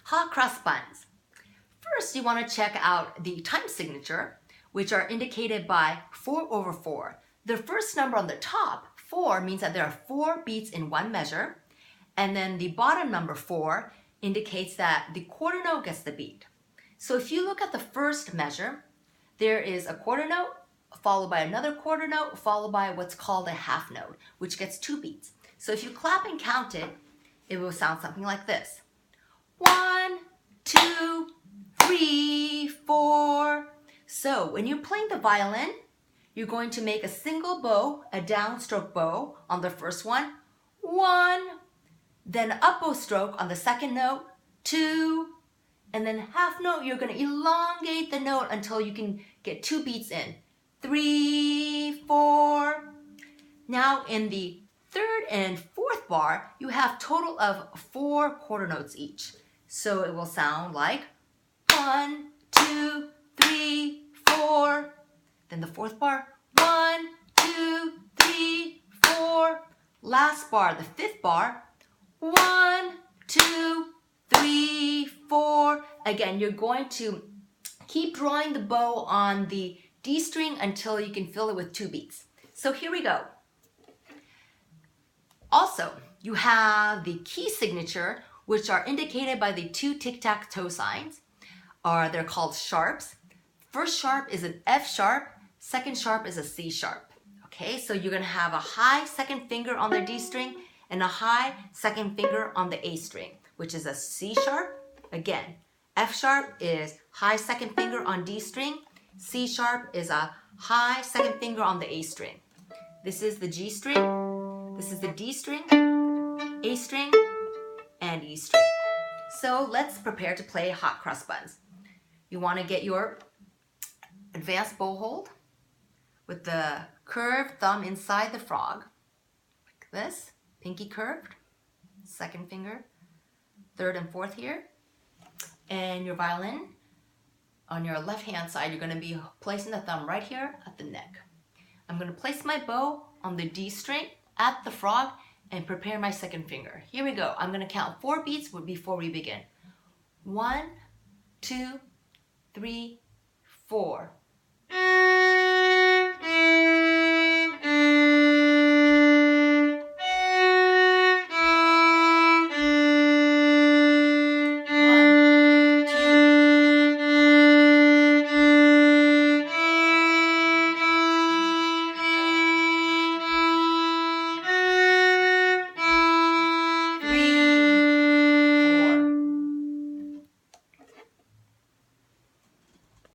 hot cross buns. First, you want to check out the time signature, which are indicated by 4/4. The first number on the top, 4, means that there are 4 beats in one measure, and then the bottom number 4 indicates that the quarter note gets the beat. So if you look at the first measure, there is a quarter note, followed by another quarter note, followed by what's called a half note, which gets 2 beats. So if you clap and count it, it will sound something like this. 1, 2, 3, 4. So when you're playing the violin, you're going to make a single bow, a downstroke bow on the first one, 1, then an up bow stroke on the second note, 2, and then half note, you're going to elongate the note until you can get 2 beats in. 3, 4. Now in the third and fourth bar, you have total of 4 quarter notes each. So it will sound like 1, 2, 3, 4. Then the fourth bar, 1, 2, 3, 4. Last bar, the fifth bar, 1, 2, 3, 4. Again, you're going to keep drawing the bow on the D string until you can fill it with 2 beats. So here we go. Also, you have the key signature, which are indicated by the 2 tic-tac-toe signs. They're called sharps. First sharp is an F sharp, second sharp is a C sharp. Okay, so you're going to have a high second finger on the D string and a high second finger on the A string, which is a C sharp. Again, F sharp is high second finger on D string. C sharp is a high second finger on the A string. This is the G string. This is the D string, A string, and E string. So let's prepare to play hot cross buns. You want to get your advanced bow hold with the curved thumb inside the frog, like this, pinky curved, second finger, third and fourth here, and your violin on your left hand side, you're going to be placing the thumb right here at the neck. I'm going to place my bow on the D string at the frog and prepare my second finger. Here we go. I'm going to count 4 beats before we begin. 1, 2, 3, 4.